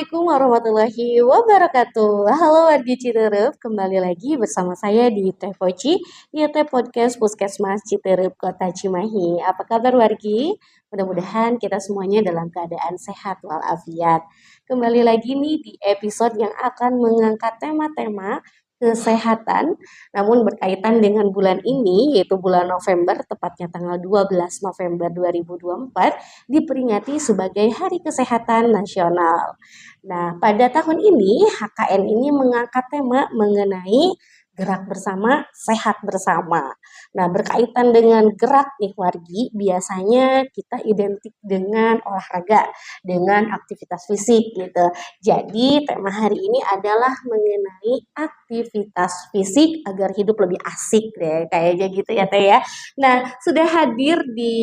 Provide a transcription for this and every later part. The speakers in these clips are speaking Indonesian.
Assalamualaikum warahmatullahi wabarakatuh. Halo wargi Citerep, kembali lagi bersama saya di Teh Poci, YT Podcast Puskesmas Citerep Kota Cimahi. Apa kabar wargi? Mudah-mudahan kita semuanya dalam keadaan sehat walafiat. Kembali lagi nih di episode yang akan mengangkat tema-tema kesehatan, namun berkaitan dengan bulan ini, yaitu bulan November, tepatnya tanggal 12 November 2024, diperingati sebagai Hari Kesehatan Nasional. Nah, pada tahun ini HKN ini mengangkat tema mengenai gerak bersama, sehat bersama. Nah, berkaitan dengan gerak nih wargi, biasanya kita identik dengan olahraga, dengan aktivitas fisik gitu. Jadi, tema hari ini adalah mengenai aktivitas fisik agar hidup lebih asik deh, kayaknya gitu ya Teh ya. Nah, sudah hadir di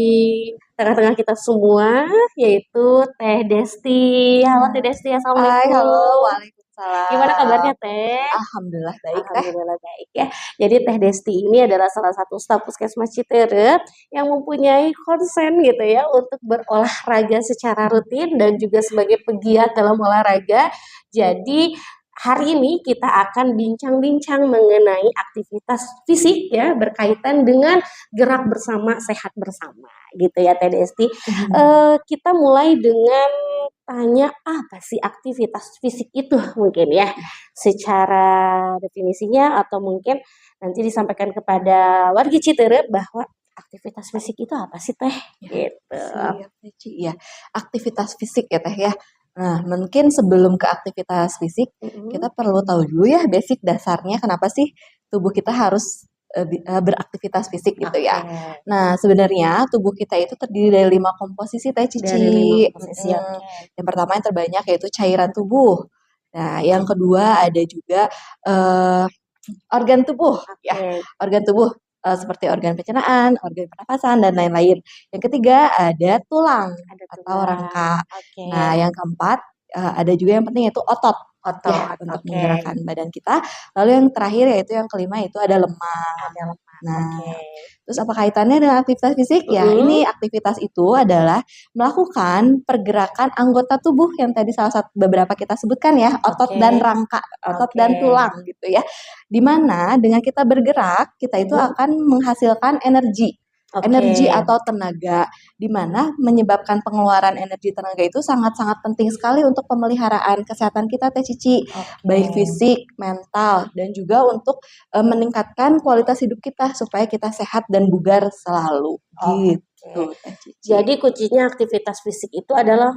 tengah-tengah kita semua, yaitu Teh Desti. Halo Teh Desti, Hai, halo, Assalamualaikum. Gimana kabarnya waalaikumsalam. Teh? Alhamdulillah baik teh. Alhamdulillah baik ya. Jadi Teh Desti ini adalah salah satu staf Puskesmas Citerep yang mempunyai konsen gitu ya untuk berolahraga secara rutin dan juga sebagai pegiat dalam olahraga. Jadi hari ini kita akan bincang-bincang mengenai aktivitas fisik ya berkaitan dengan gerak bersama, sehat bersama gitu ya Teh Desti. Kita mulai dengan tanya apa sih aktivitas fisik itu mungkin ya secara definisinya atau mungkin nanti disampaikan kepada warga Citerep bahwa aktivitas fisik itu apa sih Teh? Ya, Gitu. siap teh Ci. Ya, aktivitas fisik ya teh ya. Nah, mungkin sebelum ke aktivitas fisik, Mm-mm. kita perlu tahu dulu ya basic dasarnya kenapa sih tubuh kita harus beraktivitas fisik gitu Oke, ya. Nah, sebenarnya tubuh kita itu terdiri dari 5 komposisi teh dari 5 Cici. komposisi. Oke. Yang pertama yang terbanyak yaitu cairan tubuh. Nah, yang kedua ada juga eh, organ tubuh ya. Oke, Organ tubuh seperti organ pencernaan, organ pernafasan dan lain-lain. Yang ketiga ada tulang ada atau tulang. rangka. Oke, Nah, yang keempat ada juga yang penting yaitu otot ya otot. untuk Oke, menggerakkan badan kita. Lalu yang terakhir yaitu yang kelima itu ada lemak. ada lemak. Nah, Oke. terus apa kaitannya dengan aktivitas fisik? Ya, ini Mm-mm. aktivitas itu adalah melakukan pergerakan anggota tubuh yang tadi salah satu beberapa kita sebutkan ya, otot Oke, dan rangka, otot oke. dan tulang gitu ya. Dimana dengan kita bergerak, kita itu Mhm. akan menghasilkan energi. Oke. Energi atau tenaga, di mana menyebabkan pengeluaran energi tenaga itu sangat-sangat penting sekali untuk pemeliharaan kesehatan kita Teh Cici, baik Oke. fisik, mental, dan juga untuk meningkatkan kualitas hidup kita supaya kita sehat dan bugar selalu. Oke. Gitu, Teh Cici. Jadi kuncinya aktivitas fisik itu adalah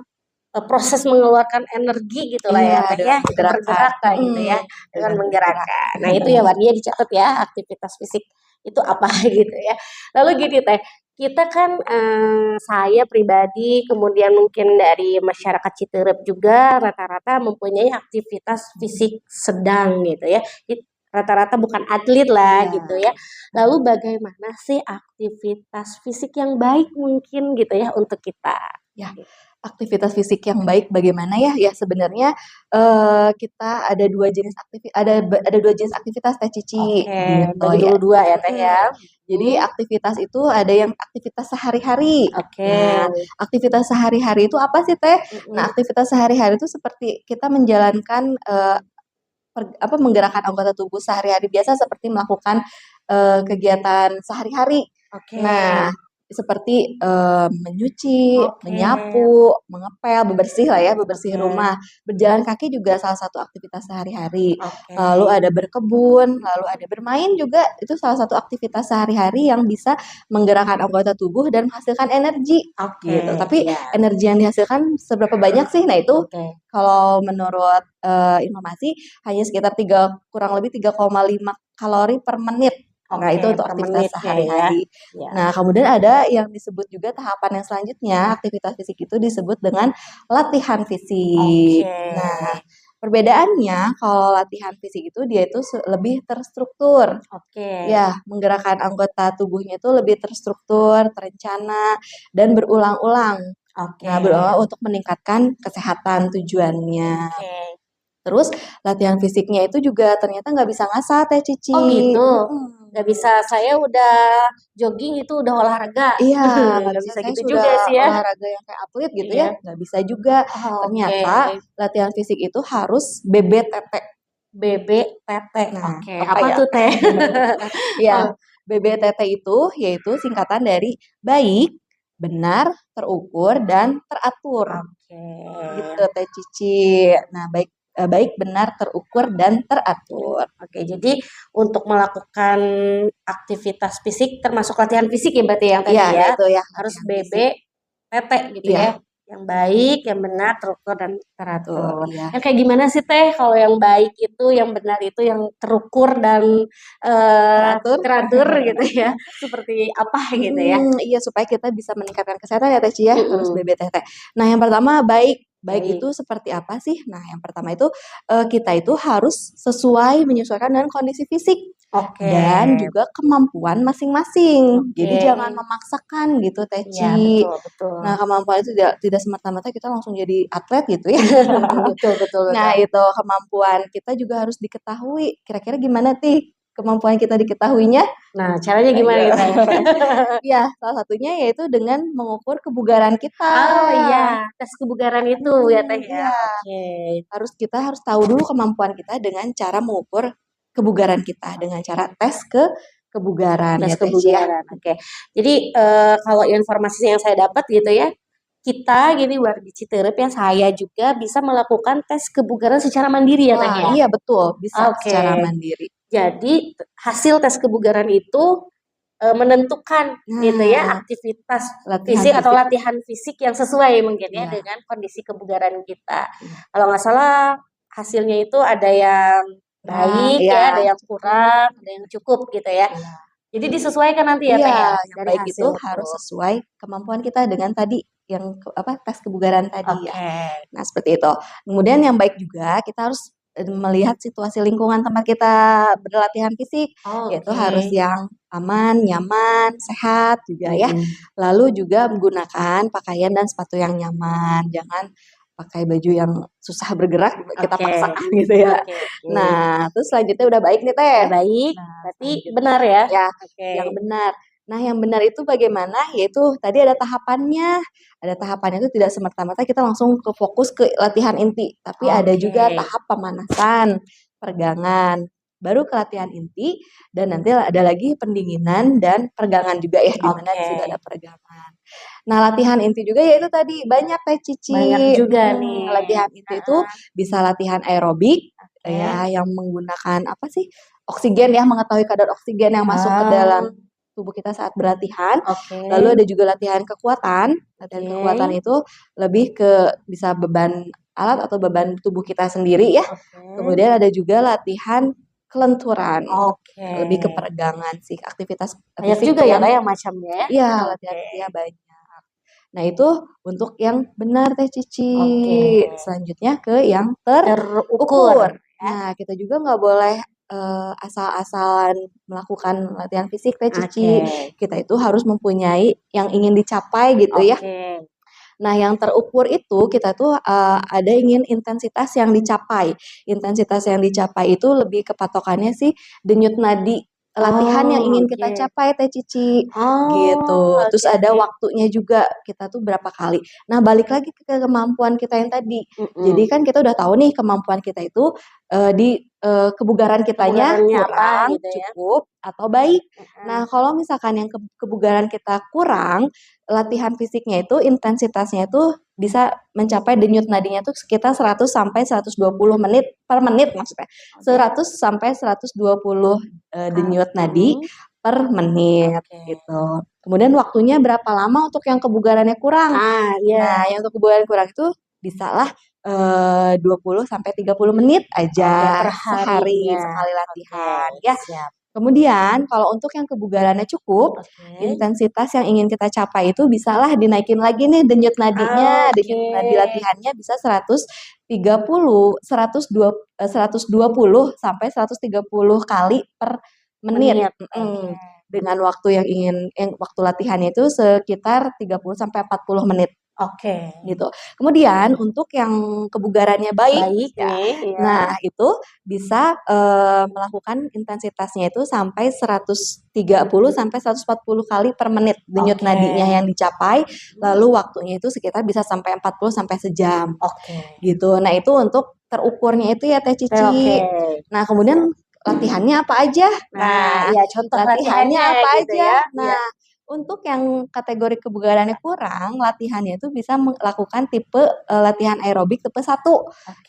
proses mengeluarkan energi gitu lah Iya, ya Teh ya, dengan kita menggerakkan. bergerak kayak gitu ya, dengan Dengan bergerak. menggerakkan. Nah itu ya Wardia dicatat ya aktivitas fisik itu apa gitu ya. Lalu gini Teh, kita kan saya pribadi kemudian mungkin dari masyarakat Citerep juga rata-rata mempunyai aktivitas fisik sedang gitu ya. Rata-rata bukan atlet lah Iya. gitu ya. Lalu bagaimana sih aktivitas fisik yang baik mungkin gitu ya untuk kita? Ya, aktivitas fisik yang baik bagaimana ya? Ya sebenarnya kita ada dua jenis ada dua jenis aktivitas Teh Cici Oke, gitu bagi ya. dulu dua ya Teh ya. Jadi aktivitas itu ada yang aktivitas sehari-hari. Oke. Nah, aktivitas sehari-hari itu apa sih Teh? Nah, Mm-mm. aktivitas sehari-hari itu seperti kita menjalankan menggerakkan anggota tubuh sehari-hari biasa seperti melakukan kegiatan sehari-hari. Oke. Nah, seperti menyuci, Oke. menyapu, mengepel, bebersih lah ya, bebersih Oke. rumah. Berjalan kaki juga salah satu aktivitas sehari-hari. Oke. Lalu ada berkebun, lalu ada bermain juga. Itu salah satu aktivitas sehari-hari yang bisa menggerakkan anggota tubuh dan menghasilkan energi. Oke. Gitu. Tapi Ya. energi yang dihasilkan seberapa banyak sih? Nah, itu Oke. kalau menurut informasi hanya sekitar kurang lebih 3,5 kalori per menit. Nah, Oke, itu untuk per aktivitas menitnya ya. sehari-hari. Ya. Nah, kemudian ada yang disebut juga tahapan yang selanjutnya, aktivitas fisik itu disebut dengan latihan fisik. Oke. Nah, perbedaannya kalau latihan fisik itu dia itu lebih terstruktur. Oke. Ya, menggerakkan anggota tubuhnya itu lebih terstruktur, terencana, dan berulang-ulang. Oke. Nah, berulang untuk meningkatkan kesehatan tujuannya. Oke. Terus latihan fisiknya itu juga ternyata nggak bisa ngasah Teh Cici. Oh gitu. Nggak bisa saya udah jogging itu udah olahraga. Iya, nggak Nggak bisa bisa saya gitu sudah juga sih ya. olahraga yang kayak atlet gitu ya, Iya. nggak bisa juga. Oh, oke. Ternyata latihan fisik itu harus BBTT. BBTT. Nah, Oke, apa apa ya? tuh Teh? Ya, Oh, BBTT itu yaitu singkatan dari baik, benar, terukur, dan teratur. Gitu oke. Teh Cici. Nah, baik, benar, terukur, dan teratur. Oke, jadi untuk melakukan aktivitas fisik termasuk latihan fisik ya berarti yang Iya, tadi ya, itu ya harus latihan fisik. BBTT gitu ya. Iya, Yang baik, yang benar, terukur dan betul. teratur. Iya. Yang kayak gimana sih Teh kalau yang baik itu, yang benar itu, yang terukur dan Teratur. teratur gitu ya. Seperti apa gitu ya? Iya supaya kita bisa meningkatkan kesehatan ya Teh Ci ya, harus Mm-mm. BBTT. Nah yang pertama baik. Baik Baik. itu seperti apa sih? Nah yang pertama itu kita itu harus menyesuaikan dengan kondisi fisik Oke. dan juga kemampuan masing-masing. Oke. Jadi jangan memaksakan gitu Teh Iya, Ci. betul, betul. Nah kemampuan itu tidak semata-mata kita langsung jadi atlet gitu ya. Betul, betul, Nah betul. itu kemampuan kita juga harus diketahui. Kira-kira gimana sih kemampuan kita diketahuinya? Nah, caranya gimana Ayo. gitu? Iya, salah satunya yaitu dengan mengukur kebugaran kita. Oh iya, tes kebugaran itu ya Teh ya. Iya, Oke, kita harus tahu dulu kemampuan kita dengan cara mengukur kebugaran kita dengan cara tes kebugaran tes ya Teh Ci ya. kebugaran. Oke. Jadi kalau informasi yang saya dapat gitu ya, kita gini warga Citerep ya, saya juga bisa melakukan tes kebugaran secara mandiri ya Teh Wah, ya. iya betul, bisa Oke. secara mandiri. Jadi hasil tes kebugaran itu menentukan gitu ya Nah, aktivitas latihan fisik atau fisik. latihan fisik yang sesuai mungkin ya Iya, dengan kondisi kebugaran kita. iya. Kalau nggak salah hasilnya itu ada yang Kurang, baik iya, ya, ada yang kurang, ada yang cukup gitu ya. iya. Jadi disesuaikan nanti ya Iya, Teh ya yang dari baik itu hasil itu. harus sesuai kemampuan kita dengan tadi yang tes kebugaran tadi ya. Oke. Nah, seperti itu. Kemudian yang baik juga kita harus melihat situasi lingkungan tempat kita berlatihan fisik, yaitu Oke. harus yang aman, nyaman, sehat juga ya. Mm-mm. Lalu juga menggunakan pakaian dan sepatu yang nyaman. Jangan pakai baju yang susah bergerak, kita Oke. paksakan gitu ya. Oke, oke. Nah, terus selanjutnya udah baik nih Teh. Udah baik, Nah, berarti selanjutnya benar ya. ya Oke. yang benar. Nah, yang benar itu bagaimana? Yaitu tadi ada tahapannya. Ada tahapannya itu tidak semerta-merta kita langsung ke fokus ke latihan inti, tapi ada juga Oke. tahap pemanasan, peregangan, baru ke latihan inti dan nanti ada lagi pendinginan dan peregangan juga ya di mana di situ ada Oke. peregangan. Nah, latihan inti juga yaitu tadi banyak Teh Banyak Cici. juga nih. Latihan inti itu Heeh. bisa latihan aerobik ya Oke. yang menggunakan apa sih? Oksigen ya, mengetahui kadar oksigen yang masuk ke dalam Ah, tubuh kita saat berlatihan. oke. Lalu ada juga latihan kekuatan. Latihan kekuatan Oke. itu lebih ke bisa beban alat atau beban tubuh kita sendiri ya. Oke. Kemudian ada juga latihan kelenturan. Oke. Lebih ke peregangan sih, aktivitas Banyak fisik juga ya yang Kak ya macamnya ya. iya, latihan Oke. intinya banyak. Nah, itu untuk yang benar Teh Cici. Oke. Selanjutnya ke yang Terukur terukur. ya. Nah, kita juga nggak boleh asal-asalan melakukan latihan fisik Teh Cici. Oke. Kita itu harus mempunyai yang ingin dicapai gitu ya. Oke. Nah, yang terukur itu kita tuh ada ingin intensitas yang dicapai. Intensitas yang dicapai itu lebih ke patokannya sih denyut nadi latihan yang Oh, ingin kita oke. capai Teh Cici gitu. Oh, Terus oke, ada oke. waktunya juga kita tuh berapa kali. Nah, balik lagi ke kemampuan kita yang tadi. Jadi Mm-mm. kan kita udah tahu nih kemampuan kita itu di kebugaran kitanya Kebugarannya apa kurang, gitu ya. cukup, atau baik. Heeh. Nah, kalau misalkan yang kebugaran kita kurang, latihan fisiknya itu intensitasnya itu bisa mencapai denyut nadinya tuh sekitar 100 sampai 120 menit per menit maksudnya. Oke. 100 sampai 120 denyut nadi Mm-mm. per menit Oke. gitu. Kemudian waktunya berapa lama untuk yang kebugarannya kurang? Ah, Nah, iya. yang untuk kebugaran kurang itu bisalah 20 sampai 30 menit Oke, aja per sehari harinya. sekali Oke, latihan ya. siap. Kemudian kalau untuk yang kebugarannya cukup, Oke. intensitas yang ingin kita capai itu bisalah dinaikin lagi nih denyut nadinya. Denyut Oke. nadi latihannya bisa 130, 120 sampai 130 kali per menit. Menit. Oke. Dengan waktu yang waktu latihannya itu sekitar 30 sampai 40 menit. Oke. gitu. Kemudian untuk yang kebugarannya baik Baik ya. nih, ya. Nah, itu bisa melakukan intensitasnya itu sampai 130 sampai 140 kali per menit denyut Oke. nadinya yang dicapai, lalu waktunya itu sekitar bisa sampai 40 sampai sejam. Oke. Gitu. Nah, itu untuk terukurnya itu ya Teh Cici. Oke. Nah, kemudian latihannya apa aja? Nah, ya contoh Latihannya latihannya apa gitu aja? ya. Nah, untuk yang kategori kebugarannya kurang, latihannya itu bisa melakukan tipe latihan aerobik tipe 1,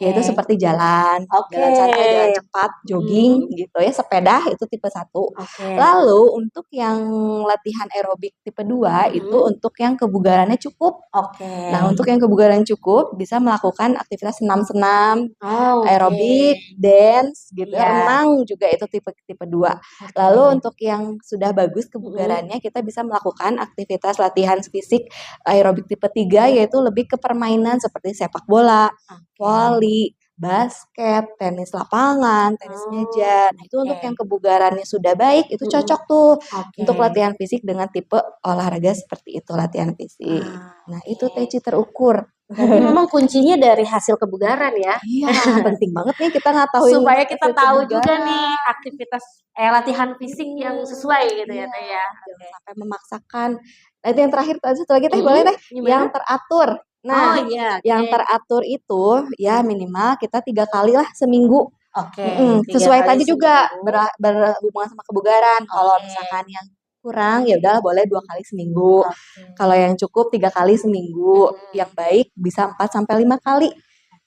yaitu Oke. seperti jalan santai, jalan cepat, jogging gitu ya, sepeda itu tipe 1. Oke. Lalu untuk yang latihan aerobik tipe 2 itu untuk yang kebugarannya cukup. Oke. Nah, untuk yang kebugaran cukup bisa melakukan aktivitas senam-senam, Oh, aerobik, dance gitu ya, Iya. renang juga itu tipe 2. Oke. Lalu untuk yang sudah bagus kebugarannya kita bisa melakukan aktivitas latihan fisik aerobik tipe 3 yaitu lebih ke permainan seperti sepak bola, voli, basket, tenis lapangan, tenis meja. Nah, itu untuk yang kebugarannya sudah baik itu cocok tuh untuk latihan fisik dengan tipe olahraga seperti itu, latihan fisik. Nah, itu Teci terukur. Berarti memang kuncinya dari hasil kebugaran ya. Iya, penting banget nih kita ngetahuin Supaya kita hasil tahu juga kebugaran. nih aktivitas latihan fisik yang sesuai gitu ya Teh ya. Jangan sampai memaksakan. Nah, itu yang terakhir satu lagi Teh boleh Teh? Yang teratur. Nah, iya. yang teratur itu ya minimal kita 3 kali lah seminggu. Oke. Sesuai tadi juga berhubungan sama kebugaran. Kalau misalkan yang kurang ya udah boleh 2 kali seminggu. Kalau yang cukup 3 kali seminggu. Yang baik bisa 4 sampai 5 kali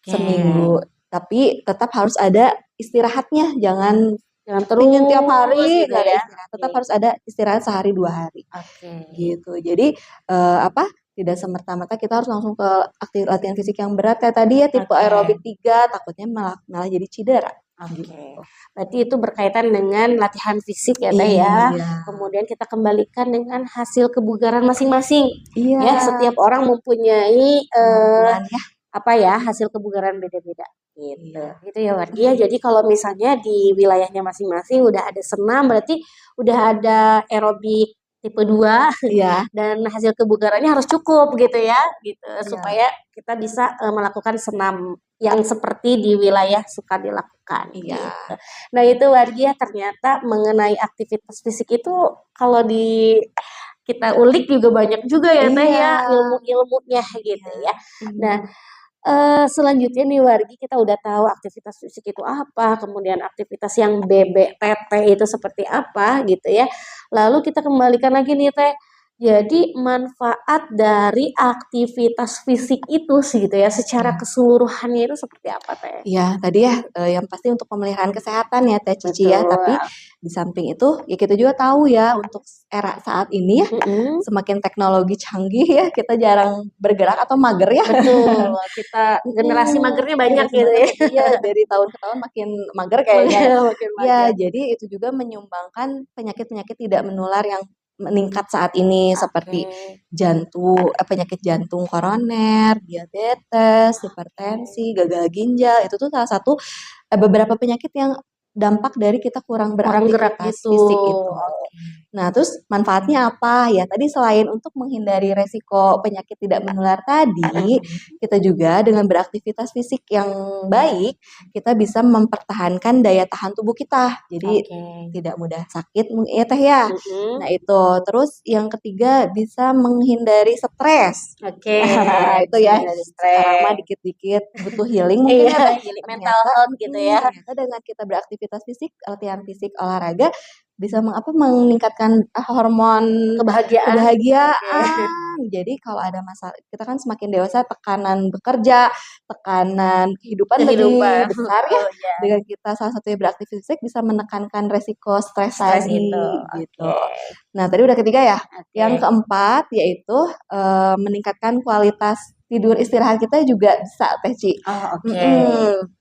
seminggu. Tapi tetap harus ada istirahatnya, jangan terus pingin tiap hari gitu nggak ada ya. istirahat. Tetap harus ada istirahat sehari 2 hari. Gitu. Jadi tidak semerta-merta kita harus langsung ke latihan fisik yang berat kayak tadi ya tipe aerobik 3 takutnya malah jadi cedera. Gitu. Berarti itu berkaitan dengan latihan fisik ya Teh ya. Kemudian kita kembalikan dengan hasil kebugaran masing-masing. Ya, setiap orang mempunyai hasil kebugaran beda-beda gitu. Gitu ya Wargi ya. Jadi kalau misalnya di wilayahnya masing-masing udah ada senam berarti udah ada aerobik tipe 2 dan hasil kebugarannya harus cukup gitu ya gitu supaya kita bisa melakukan senam yang seperti di wilayah suka dilakukan gitu. Nah, itu Wargi ya ternyata mengenai aktivitas fisik itu kalau kita ulik juga banyak juga ya Teh ya ilmu-ilmunya gitu ya. Nah, selanjutnya nih Wargi kita udah tahu aktivitas fisik itu apa, kemudian aktivitas yang BBTT itu seperti apa gitu ya. Lalu kita kembalikan lagi nih Teh. Jadi manfaat dari aktivitas fisik itu sih gitu ya secara keseluruhannya itu seperti apa Teh? Iya, tadi ya yang pasti untuk pemeliharaan kesehatan ya Teh Cici ya, tapi di samping itu ya kita juga tahu ya untuk era saat ini ya semakin teknologi canggih ya kita jarang bergerak atau mager ya. Betul, kita generasi magernya banyak gitu ya. Iya, dari tahun ke tahun makin mager kayaknya. Iya, jadi itu juga menyumbangkan penyakit-penyakit tidak menular yang meningkat saat ini seperti penyakit jantung koroner, diabetes, hipertensi, gagal ginjal, itu tuh salah satu beberapa penyakit yang dampak dari kita kurang beraktivitas fisik itu. Nah, terus manfaatnya apa? Ya, tadi selain untuk menghindari resiko penyakit tidak menular tadi, kita juga dengan beraktivitas fisik yang baik, kita bisa mempertahankan daya tahan tubuh kita. Jadi tidak mudah sakit ya Teh ya. Nah, itu. Terus yang ketiga bisa menghindari stres. Itu ya. Sekarang mah dikit-dikit butuh healing mungkin ya Teh. Healing mental health gitu ya. Ternyata dengan kita beraktivitas fisik, latihan fisik, olahraga bisa meningkatkan hormon kebahagiaan. Jadi kalau ada masalah, kita kan semakin dewasa tekanan bekerja, tekanan kehidupan lebih besar ya. Dengan kita salah satunya beraktivitas fisik bisa menekankan resiko stres tadi gitu. Nah, tadi udah ketiga ya. Yang keempat yaitu meningkatkan kualitas tidur istirahat kita juga bisa Teh Ci.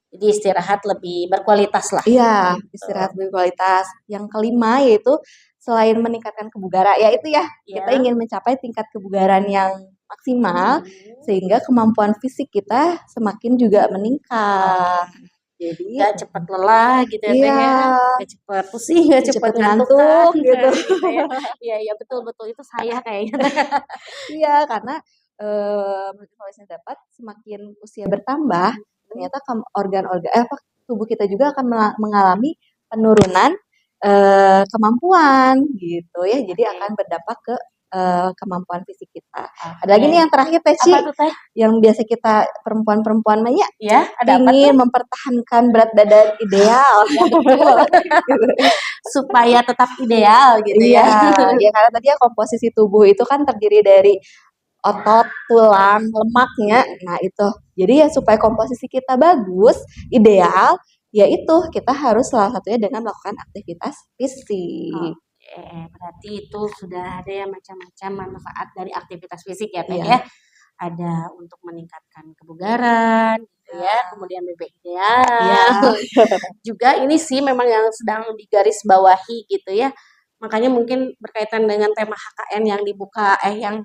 Jadi istirahat lebih berkualitas lah. Iya, istirahat berkualitas. Yang kelima yaitu selain meningkatkan kebugaran, ya itu ya, kita ingin mencapai tingkat kebugaran yang maksimal sehingga kemampuan fisik kita semakin juga meningkat. Jadi gak cepat lelah gitu ya, gak cepat pusing, gak cepat ngantuk gitu. Iya betul itu saya kayaknya. Iya, karena menurut informasi yang dapat, semakin usia bertambah, ternyata tubuh kita juga akan mengalami penurunan kemampuan gitu ya. Jadi akan berdampak ke kemampuan fisik kita. Ada lagi nih yang terakhir Teh Ci, yang biasa kita perempuan-perempuan mah Ya, ada apa ingin mempertahankan berat badan ideal. Ya, betul. Supaya tetap ideal gitu ya. Iya, karena tadi ya komposisi tubuh itu kan terdiri dari otot, tulang, lemaknya. Nah, itu. Jadi ya supaya komposisi kita bagus, ideal, yaitu kita harus salah satunya dengan melakukan aktivitas fisik. Oke, berarti itu sudah ada ya macam-macam manfaat dari aktivitas fisik ya, Teh ya. Ada untuk meningkatkan kebugaran gitu ya, kemudian BB ideal. Juga ini sih memang yang sedang digaris bawahi gitu ya. Makanya mungkin berkaitan dengan tema HKN yang dibuka yang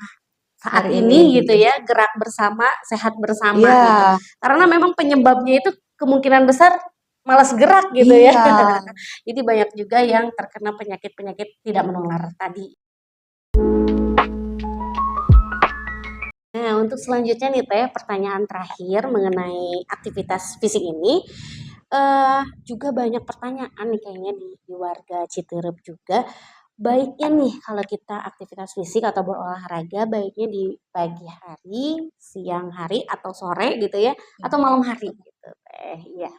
saat ini gitu ya, gerak bersama, sehat bersama gitu. Karena memang penyebabnya itu kemungkinan besar malas gerak gitu ya. Jadi banyak juga yang terkena penyakit-penyakit tidak menular tadi. Nah, untuk selanjutnya nih Teh, pertanyaan terakhir mengenai aktivitas fisik ini. Juga banyak pertanyaan nih kayaknya di warga Citerep juga. Baiknya nih kalau kita aktivitas fisik atau berolahraga baiknya di pagi hari, siang hari atau sore gitu ya, atau malam hari gitu Teh. Iya.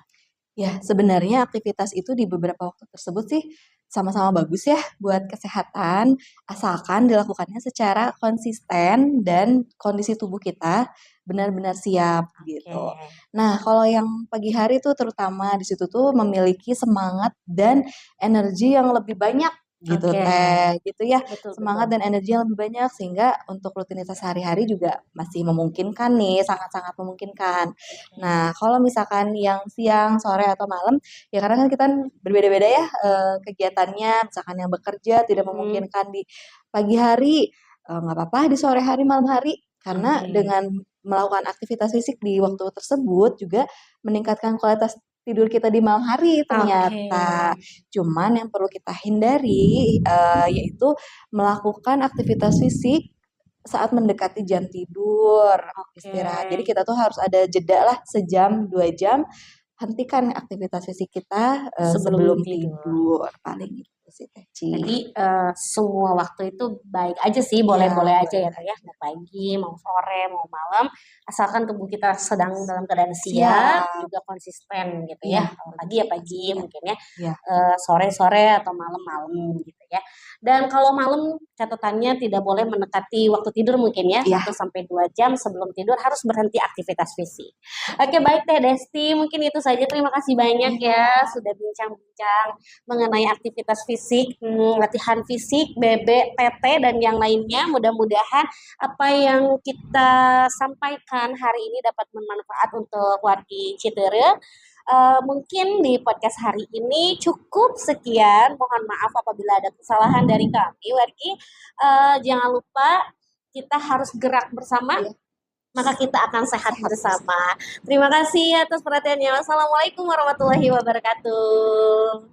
Ya, sebenarnya aktivitas itu di beberapa waktu tersebut sih sama-sama bagus ya buat kesehatan, asalkan dilakukannya secara konsisten dan kondisi tubuh kita benar-benar siap gitu. Nah, kalau yang pagi hari tuh terutama di situ tuh memiliki semangat dan energi yang lebih banyak gitu Teh, gitu ya. Semangat dan energi yang lebih banyak sehingga untuk rutinitas sehari-hari juga masih memungkinkan nih, sangat-sangat memungkinkan. Nah, kalau misalkan yang siang, sore, atau malam, ya karena kan kita berbeda-beda ya kegiatannya, misalkan yang bekerja tidak memungkinkan di pagi hari, nggak apa-apa di sore hari, malam hari, karena dengan melakukan aktivitas fisik di waktu tersebut juga meningkatkan kualitas tidur kita di malam hari ternyata. Cuman yang perlu kita hindari yaitu melakukan aktivitas fisik saat mendekati jam tidur, istirahat. Jadi kita tuh harus ada jeda lah sejam, 2 jam, hentikan aktivitas fisik kita sebelum tidur. Paling itu sih Teh Ci. Jadi semua waktu itu baik aja sih, boleh-boleh aja ya Teh ya. Mau pagi, mau sore, mau malam, asalkan tubuh kita sedang dalam keadaan siap, juga konsisten gitu ya. Kalau pagi ya pagi mungkin ya, sore-sore atau malam-malam gitu ya. Dan kalau malam catatannya tidak boleh mendekati waktu tidur mungkin ya, 1-2 jam sebelum tidur harus berhenti aktivitas fisik. Oke, baik Teh Desti, mungkin itu saja. Terima kasih banyak ya sudah bincang-bincang mengenai aktivitas fisik, latihan fisik, BB, TT, dan yang lainnya. Mudah-mudahan apa yang kita sampaikan hari ini dapat bermanfaat untuk wargi Citerep. Mungkin di podcast hari ini cukup sekian. Mohon maaf apabila ada kesalahan dari kami, wargi. Jangan lupa kita harus gerak bersama, maka kita akan sehat bersama. Terima kasih atas perhatiannya. Wassalamualaikum warahmatullahi wabarakatuh.